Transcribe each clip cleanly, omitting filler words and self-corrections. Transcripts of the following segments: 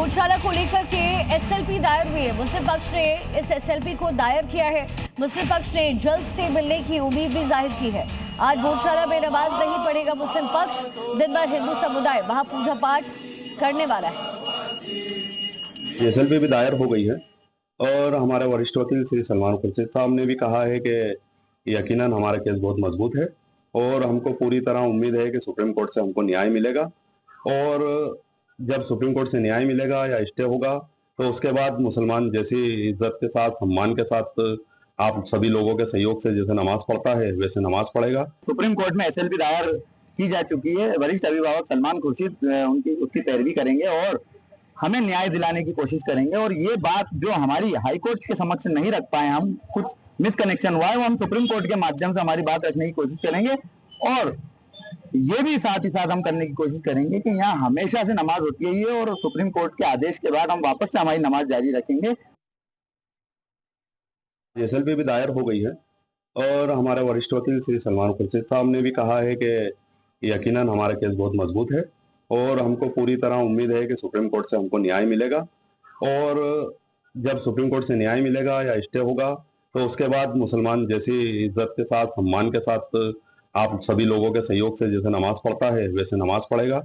भोजशाला को लेकर के एसएलपी दायर हुई है। मुस्लिम पक्ष ने इस एसएलपी को दायर किया है। मुस्लिम पक्ष ने जल्द स्टे मिलने की उम्मीद भी जाहिर की है। आज भोजशाला में नमाज नहीं पढ़ेगा मुस्लिम पक्ष। दिन भर हिंदू समुदाय वहां पूजा पाठ करने वाला है। एसएलपी भी दायर हो गई है और हमारे वरिष्ठ वकील श्री सलमान खुर्शीद साहब ने भी कहा है कि यकीनन हमारा केस बहुत मजबूत है और हमको पूरी तरह उम्मीद है कि सुप्रीम कोर्ट से हमको न्याय मिलेगा। और जब सुप्रीम कोर्ट से न्याय मिलेगा या स्टे होगा तो उसके बाद मुसलमान जैसी इज्जत के साथ सम्मान के साथ आप सभी लोगों के सहयोग से जैसे नमाज पढ़ता है वैसे नमाज पढ़ेगा। सुप्रीम कोर्ट में एसएलपी दायर की जा चुकी है। वरिष्ठ अभिभावक सलमान खुर्शीद उसकी पैरवी करेंगे और हमें न्याय दिलाने की कोशिश करेंगे। और ये बात जो हमारी हाई कोर्ट के समक्ष नहीं रख पाए, हम कुछ मिसकनेक्शन हुआ है, वो हम सुप्रीम कोर्ट के माध्यम से हमारी बात रखने की कोशिश करेंगे। और ये भी साथ ही साथ हम करने की कोशिश करेंगे कि यहाँ हमेशा से नमाज होती है और सुप्रीम कोर्ट के आदेश के बाद हम वापस से हमारी नमाज जारी रखेंगे। एसएलपी भी दायर हो गई है और हमारे वरिष्ठ वकील श्री सलमान खुर्शीद साहब ने भी कहा है कि यकीनन हमारा केस बहुत मजबूत है और हमको पूरी तरह उम्मीद है कि सुप्रीम कोर्ट से हमको न्याय मिलेगा। और जब सुप्रीम कोर्ट से न्याय मिलेगा या स्टे होगा तो उसके बाद मुसलमान जैसी इज्जत के साथ सम्मान के साथ आप सभी लोगों के सहयोग से जैसे नमाज पढ़ता है वैसे नमाज पढ़ेगा।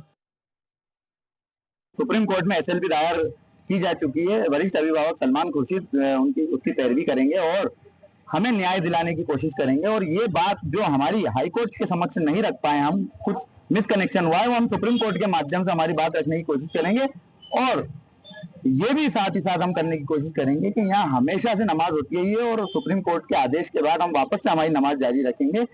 सुप्रीम कोर्ट में एसएलपी दायर की जा चुकी है। वरिष्ठ अभिभावक सलमान खुर्शीद उसकी पैरवी करेंगे और हमें न्याय दिलाने की कोशिश करेंगे। और ये बात जो हमारी हाई कोर्ट के समक्ष नहीं रख पाए, हम कुछ मिसकनेक्शन हुआ है, वो हम सुप्रीम कोर्ट के माध्यम से हमारी बात रखने की कोशिश करेंगे। और ये भी साथ ही साथ हम करने की कोशिश करेंगे कि यहाँ हमेशा से नमाज होती है और सुप्रीम कोर्ट के आदेश के बाद हम वापस से हमारी नमाज जारी रखेंगे।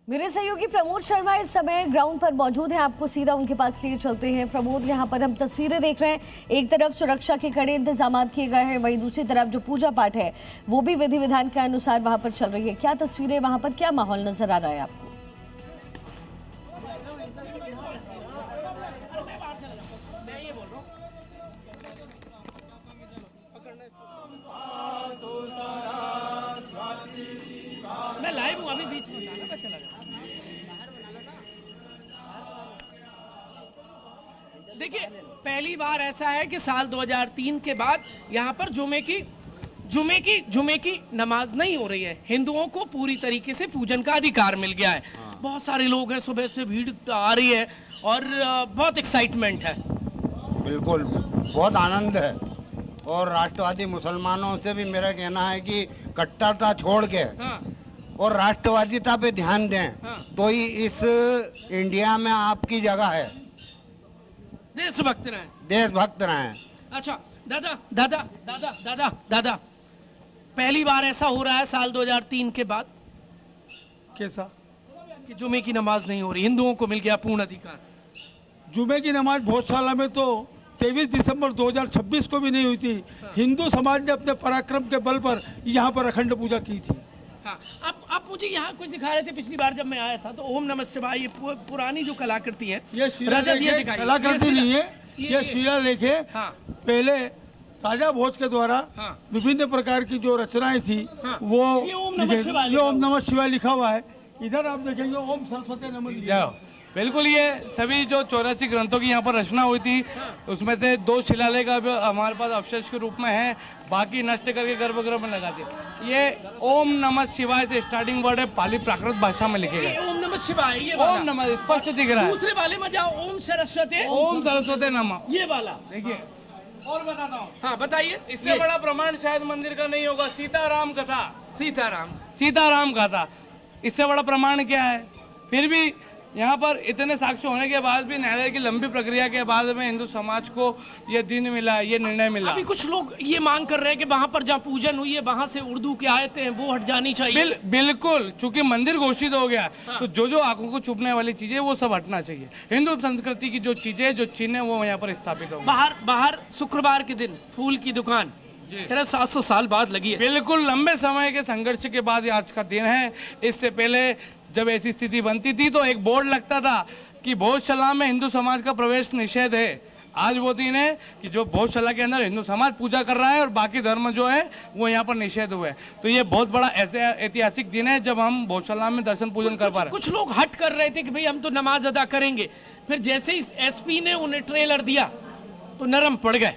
मेरे सहयोगी प्रमोद शर्मा इस समय ग्राउंड पर मौजूद हैं। आपको सीधा उनके पास लिए चलते हैं। प्रमोद, यहाँ पर हम तस्वीरें देख रहे हैं। एक तरफ सुरक्षा के कड़े इंतजाम किए गए हैं, वहीं दूसरी तरफ जो पूजा पाठ है वो भी विधि विधान के अनुसार वहां पर चल रही है। क्या तस्वीरें वहां पर, क्या माहौल नजर आ रहा है आपको? मैं लाइव हूँ, अभी बीच में था ना, मैं चला गया। देखिए, पहली बार ऐसा है कि साल 2003 के बाद यहाँ पर जुमे की नमाज नहीं हो रही है। हिंदुओं को पूरी तरीके से पूजन का अधिकार मिल गया है। बहुत सारे लोग हैं, सुबह से भीड़ आ रही है और बहुत एक्साइटमेंट है। बिल्कुल, बहुत आनंद है। और राष्ट्रवादी मुसलमानों से भी मेरा कहना है कि कट्टरता छोड़ के और राष्ट्रवादिता पे ध्यान दें, तो ही इस इंडिया में आपकी जगह है। देशभक्त रहें, देशभक्त रहें। अच्छा दादा, पहली बार ऐसा हो रहा है साल 2003 के बाद कैसा कि जुमे की नमाज नहीं हो रही, हिंदुओं को मिल गया पूर्ण अधिकार। जुमे की नमाज भोजशाला में तो 23 दिसंबर 2026 को भी नहीं हुई थी। हिंदू समाज ने अपने पराक्रम के बल पर यहाँ पर अखंड पूजा की थी। हाँ, अब मुझे यहाँ कुछ दिखा रहे थे। पिछली बार जब मैं आया था तो ओम नमः शिवाय, ये पुरानी जो कलाकृति है, ये कलाकृति नहीं है, ये शिलालेख है। हाँ। पहले राजा भोज के द्वारा विभिन्न प्रकार की जो रचनाएं थी वो ये ओम नमः शिवाय लिखा हुआ है। इधर आप देखेंगे ओम सरस्वती नमः। बिल्कुल, ये सभी जो 84 ग्रंथों की यहाँ पर रचना हुई थी उसमें से 2 शिलालेख हमारे पास अवशेष के रूप में है, बाकी नष्ट करके गर्भगृह में लगा दिए। ये ओम नमः शिवाय से स्टार्टिंग वर्ड है, पाली प्राकृत भाषा में लिखे गए। ओम नमः शिवाय, ये ओम नमः स्पष्ट दिख रहा है। दूसरे वाले में जाओ, ओम सरस्वती नमः, ये वाला देखिए। और बताता हूँ। हाँ, बताइए। इससे बड़ा प्रमाण शायद मंदिर का नहीं होगा। सीताराम कथा, इससे बड़ा प्रमाण क्या है? फिर भी यहाँ पर इतने साक्ष्य होने के बाद भी न्यायालय की लंबी प्रक्रिया के बाद में हिंदू समाज को ये दिन मिला, ये निर्णय मिला। अभी कुछ लोग ये मांग कर रहे हैं कि वहाँ पर जहाँ पूजन हुई है वहाँ से उर्दू की आयतें हैं वो हट जानी चाहिए। बिल्कुल, चूंकि मंदिर घोषित हो गया तो जो आंखों को चुभने वाली चीजें वो सब हटना चाहिए। हिंदू संस्कृति की जो चीजें, जो चिन्ह वो यहाँ पर स्थापित हो। बाहर शुक्रवार के दिन फूल की दुकान 700 साल बाद लगी है। बिल्कुल, लंबे समय के संघर्ष के बाद आज का दिन है। इससे पहले जब ऐसी स्थिति बनती थी तो एक बोर्ड लगता था कि भोजशाला में हिंदू समाज का प्रवेश निषेध है। आज वो दिन है कि जो भोजशाला के अंदर हिंदू समाज पूजा कर रहा है और बाकी धर्म जो है वो यहाँ पर निषेध हुए। तो ये बहुत बड़ा ऐसे ऐतिहासिक दिन है जब हम भोजशाला में दर्शन पूजन कर पा रहे हैं। कुछ लोग हट कर रहे थे कि भाई हम तो नमाज अदा करेंगे, फिर जैसे ही एसपी ने उन्हें ट्रेलर दिया तो नरम पड़ गए।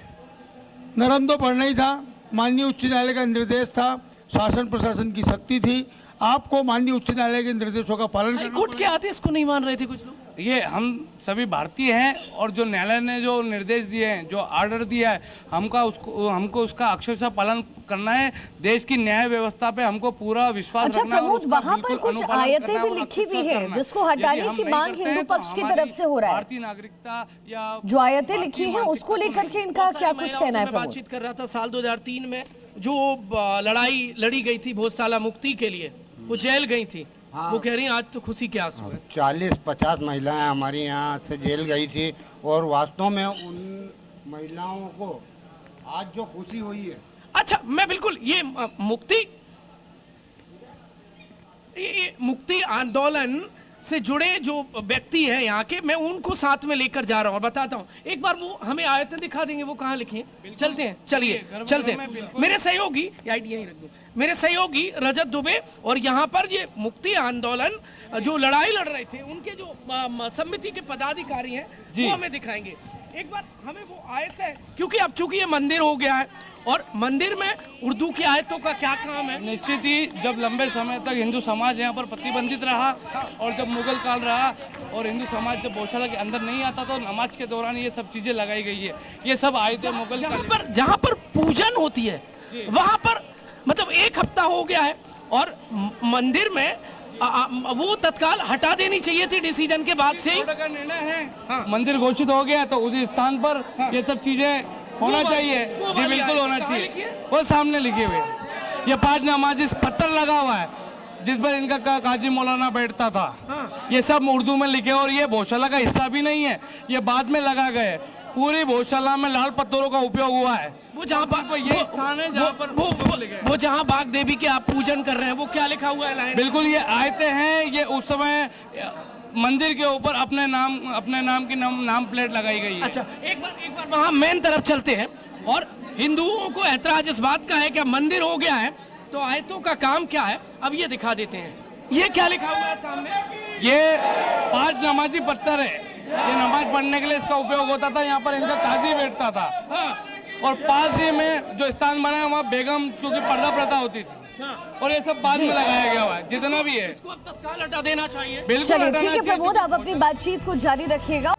नरम तो पड़ना ही था। माननीय उच्च न्यायालय का निर्देश था, शासन प्रशासन की शक्ति थी, आपको माननीय उच्च न्यायालय के निर्देशों का पालन करना हाईकोर्ट के आदेश को नहीं मान रहे थे कुछ लोग। ये हम सभी भारतीय हैं और जो न्यायालय ने जो निर्देश दिए हैं, जो ऑर्डर दिया है, हमको उसका अक्षरशः पालन करना है। देश की न्याय व्यवस्था पे हमको पूरा विश्वास अच्छा रखना है और प्रमोद, उसका वहाँ पर बिल्कुल कुछ अनुपालन आयतें करना है भी और लिखी हुई अक्षरशः है करना है। जिसको हटाने यदि हम की नहीं मांग करते हिंदू हैं तो पक्ष की हमारी तरफ से हो रहा है। भारतीय नागरिकता या जो आयतें लिखी हैं भारतीय उसको मानसिकता लेकर के इनका क्या कुछ कहना है मैं प्रमोद? बातचीत कर रहा था साल 2003 में जो लड़ाई लड़ी गई थी भोजशाला मुक्ति के लिए, वो जेल गई थी। वो कह रही हैं आज तो खुशी के आंसू है। 40-50 महिलाएं हमारी यहाँ से जेल गई थी और वास्तव में उन महिलाओं को आज जो खुशी हुई है। अच्छा, मैं बिल्कुल ये मुक्ति आंदोलन से जुड़े जो व्यक्ति हैं यहाँ के, मैं उनको साथ में लेकर जा रहा हूँ और बताता हूँ। एक बार वो हमें आयतें दिखा देंगे, वो कहाँ लिखी हैं? चलते हैं, चलिए चलते हैं। मेरे सहयोगी आईडी यहीं रख दो, मेरे सहयोगी रजत दुबे और यहाँ पर ये मुक्ति आंदोलन जो लड़ाई लड़ रहे थे उनके जो समिति के पदाधिकारी हैं वो हमें दिखाएंगे। एक बार हमें वो आयत है, क्योंकि अब चूंकि ये मंदिर हो गया है और मंदिर में उर्दू की आयतों का क्या काम है? निश्चित ही जब लंबे समय तक हिंदू समाज यहाँ पर प्रतिबंधित रहा और जब मुगल काल रहा और हिंदू समाज जब गौशाला के अंदर नहीं आता तो नमाज के दौरान ये सब चीजें लगाई गई है। ये सब आयतें मुगल जहाँ पर पूजन होती है वहां पर मतलब 1 हफ्ता हो गया है और मंदिर में वो तत्काल हटा देनी चाहिए थी डिसीजन के बाद से ही। का निर्णय है, मंदिर घोषित हो गया तो उस स्थान पर ये सब चीजें होना चाहिए। जी बिल्कुल होना चाहिए। वो सामने लिखे हुए ये 5 नमाजिस पत्थर लगा हुआ है जिस पर इनका काजी मौलाना बैठता था। ये सब उर्दू में लिखे और ये गौशाला का हिस्सा भी नहीं है, ये बाद में लगा गए। पूरी गौशाला में लाल पत्थरों का उपयोग हुआ है। वो जहाँ पर ये स्थान है जहाँ पर वो जहाँ बाग देवी के आप पूजन कर रहे हैं वो क्या लिखा हुआ है लाइन? बिल्कुल ये आयतें हैं। ये उस समय मंदिर के ऊपर अपने नाम की नाम प्लेट लगाई गई है। अच्छा, एक बार वहाँ मेन तरफ चलते हैं और हिंदुओं को ऐतराज इस बात का है कि मंदिर हो गया है तो आयतों का काम क्या है, अब ये दिखा देते हैं। ये क्या लिखा हुआ है सामने? ये 5 नमाजी पत्थर है, ये नमाज पढ़ने के लिए इसका उपयोग होता था। यहाँ पर इनका काजी बैठता था। और पास ही में जो स्थान बना है वहाँ बेगम चूंकि पर्दा प्रथा होती थी और ये सब बाद में लगाया गया हुआ है। जितना भी है इसको अब तत्काल हटा देना चाहिए। बिल्कुल चलिए हटाना ठीक है चाहिए। प्रमोद, आप अपनी बातचीत को जारी रखिएगा।